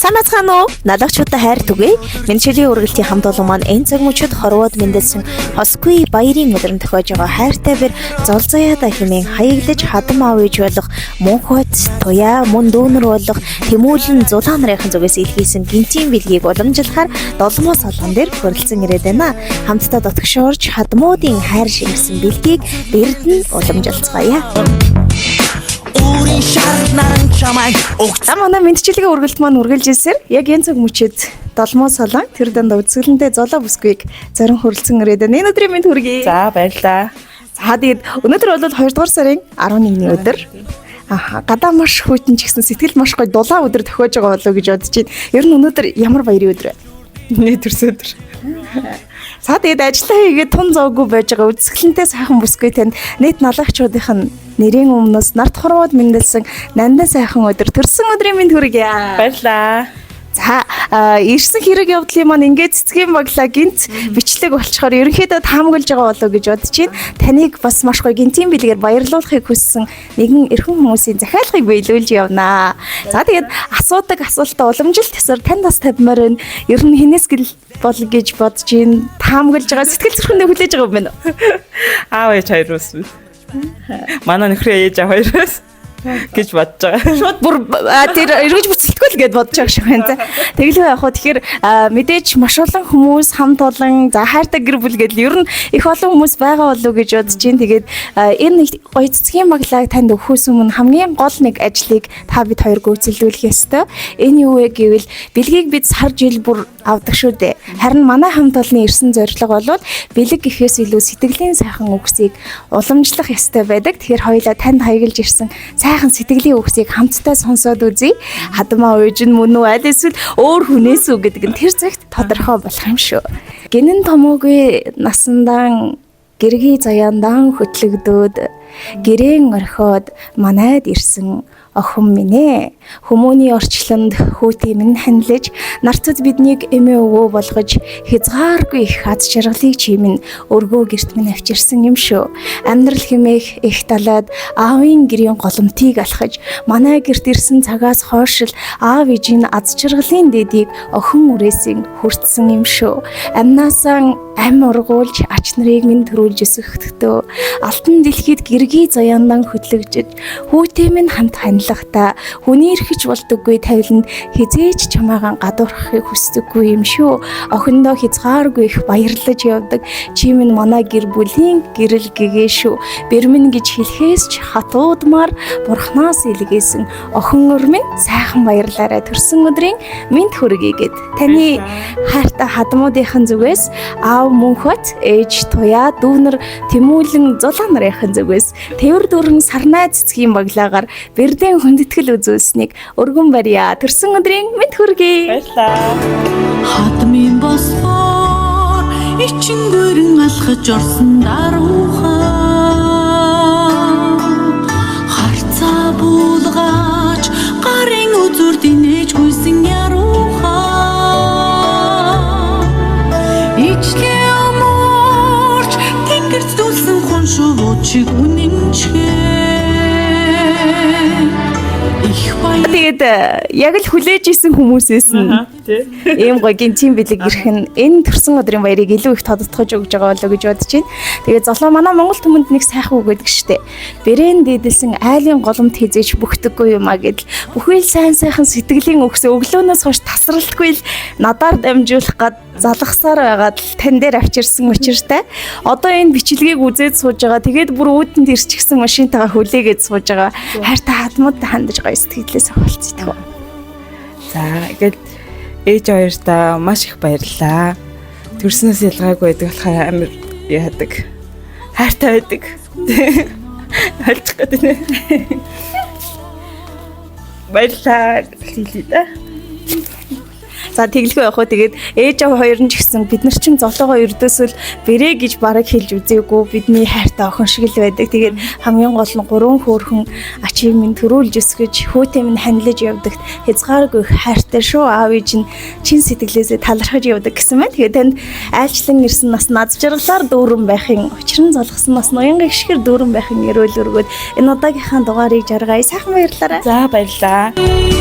Сайн бацгаана уу? Налагчуудаа хайр түгэе. Мэдчилийн үргэлтийн хамт олон маань энэ цаг мөчид хорвоод мэндэлсэн хосгүй баярын өдрөм тохиож байгаа хайртай бэр зол заяада хэмээн хаяглаж хадам аав ээж болох мөнхөт туяа мөн дүүнэр болох тэмүүлэн зулаан нарын зүгээс илгээсэн гинтийн бэлгийг уламжлахаар долмоо солгон дээр хөрөлцөн ирээд байна. Хамтдаа дотгошоорч хадмуудын хайр шигсэн бэлгийг бэрдэн уламжилцгаая. Манай мэдчилгээ үргэлт маань үргэлж ирсээр яг энэ цаг мөчид долмоо солон тэр дандаа үзэсгэлэнтэй золоо бүсгүйг зарим хөрөлцөн ирээд байна. Энэ өдрийн мэнд хүргэе. За баярлаа. За тэгээд өнөөдөр бол 2 дугаар сарын 11-ний өдөр. Гадаа маш хүйтэн ч гэсэн сэтгэл маш гоё дулаан өдөр тохиож байгаа болов уу гэж бодож байна. Ер нь өнөөдөр ямар баярын өдөр вэ? Нийт төрсөн өдөр. За тэгээд ажиллаа хийгээд тун зоогүй байж байгаа үзэсгэлэнтэй сайхан бүсгүй танд нийт налагчуудын нэрийн өмнөөс нарт хорвоод мэндэлсэн нандан сайхан өдөр төрсөн өдрийн мэнд хүргэе. Баярлаа. За ирсэн хэрэг явдлын маань ингээд цэцгийн баглаа гинт бичлэг болчоор ерөнхийдөө таамаглаж байгаа болов гэж бодож байна. Таныг бас маш гоё гинтийн бэлгээр баярлуулахыг хүссэн нэгэн эрхэм хүмүүсийн захиалгыг биелүүлж явнаа. За тэгээд асуудаг асуултаа уламжилт ёсоор тань бас тавьмаар байна. Ер нь хинээс гэл бол гэж бодож байна. Таамаглаж байгаа сэтгэл зүрхэндээ хүлээж байгаа юм байна уу? Аав ээж хоёроос. Манай нөхрөө ээж аав хоёроос гэж бодож байгаа. Шууд бүр тэр эргэж бүцэлтгүй л гэж бодож байгаа шиг байна. Тэгэлгүй яг хөө тэгэхээр мэдээж маш олон хүмүүс хамт олон за хайртай гэр бүл гэдэл ер нь их олон хүмүүс байгаа болов уу гэж бодож байна. Тэгээд энэ гоё цэцгийн баглааг танд өгөхөөс өмнө хамгийн гол нэг ажлыг та бид хоёр гүйцэлдүүлэх ёстой. Энэ юу вэ гэвэл бэлгийг бид сар жил бүр авдаг шүү дээ. Харин манай хамт олонны ирсэн зорилго бол бэлэг гэхээс илүү сэтгэлийн сайхан үгсийг уламжлах ёстой байдаг. Тэгэхээр хоёулаа танд хаяглаж ирсэн сайхан сэтгэлийн үгсийг хамтдаа сонсоод үзье. Хадмаа ууж нь мөн үү аль эсвэл өөр хүнээс үү гэдэг нь тэр цагт тодорхой болох юм шүү. Гинэн томоогүй насндан гэргий заяандан хөтлөгдөөд гэрээн орхиод манайд ирсэн охин минь ээ. Хүмүүний орчлонд хүүтий минь ханилж нарцад биднийг эмээ өвөө болгож хязгааргүй их аз жаргалыг чимэн өргөө гэрт минь авчирсан юм шүү. Амьдрал хэмээх их талаад аавын гэрийн голомтыг алхаж манай гэрт ирсэн цагаас хойш л аав ээжийн аз жаргалын дэдийг охин үрээсийн хүртсэн юм шүү. Амнаасаа ам ургуулж ач нарыг минь төрүүлж өсгөхдөө алтан дэлхийд гэргий заяандан хөтлөгжөж хүүтий минь хамт ханилахта хүний эрхэж болдоггүй тавиланд хизээч чамаагаан гадуурхахыг хүсдэггүй юм шүү. Охиндоо хязгааргүй их баярлаж явдаг чи минь манай гэр бүлийн гэрэл гэгээ шүү. Бэрмэн гэж хэлхээс ч хатуудмаар бурхнаас илгээсэн охин өр минь сайхан баярлаарай төрсөн өдрийн мэнд хүргэе гэд таны хайртай хадмуудынхан зүгээс аав мөнхөт ээж туяа дүүнэр тэмүүлэн зулаан нарын зүгээс тэвэр дөрөн сарнай цэцгийн баглаагаар бэрдэн хүндэтгэл үзүүлсэнийг өргөн барья. Төрсөн өдрийн мэнд хүргэе. Баярлаа. Хадмын босгоор ичин гүрэн алхаж орсон даруухан харцаа буулгаач гарын үзүр динэж гүйсэн яруухан ичлээ амарч тэнгэрт дүүлсэн хон шувуучиг үнэнчгээ. Тэгээд яг л хүлээж исэн хүмүүсээс нь ийм гоё гинтийн бэлэг ирэх нь энэ төрсөн өдрийн баярыг илүү их тодтогч өгж байгаа болоо гэж бодож байна. Тэгээд золоо манай Монгол түмэнд нэг сайхан үг гэдэг штэ. Бэрэн дээдэлсэн айлын голомт хизээж бүхдэггүй юм а гэдэл бүхэл сайн сайхан сэтгэлийн өгсөө өглөөнөөс хойш тасралтгүй л надаар дамжуулах гад залгасаар байгаад л тань дээр авчирсан учиртай. Одоо энэ бичлэгийг үзээд сууж байгаа. Тэгээд бүр үүдэнд ирчихсэн машинтайгаа хүлээгээд сууж байгаа. Хайртай хадмуудтай хандаж гоё сэтгэлээс болцдог. За ингээд ээж хоёртаа маш их баярлаа. Төрснөөс ялгаагүй байдаг болохоор амар яадаг. Хайртай байдаг. Хальчих гэдэг нэ. Баярлаа хэлээ да. За тэглэхгүй явах уу тэгээд ээж аав хоёр нь ч гэсэн бид нар чинь золоогоо ердөөсөл бэрээ гэж бараг хэлж үзээгүй бидний хайртай охин шиг л байдаг. Тэгээд хамгийн гол нь 3 хөөрхөн ачийг минь төрүүлж өсгөж хөөтэй минь ханилж явдагт хязгааргүй хайртай шүү. Аав ээж нь чин сэтгэлээсээ талархаж явдаг гэсэн мэт. Тэгээд танд айлчлан ирсэн нас наз жаргалаар дүүрэн байхын учран золгосон нас ноёнгийн гიშгэр дүүрэн байхын эрүүл өргөд энэ удаагийнхаа дугаарыг жаргая. Сайхан баярлалаа. За баярлалаа.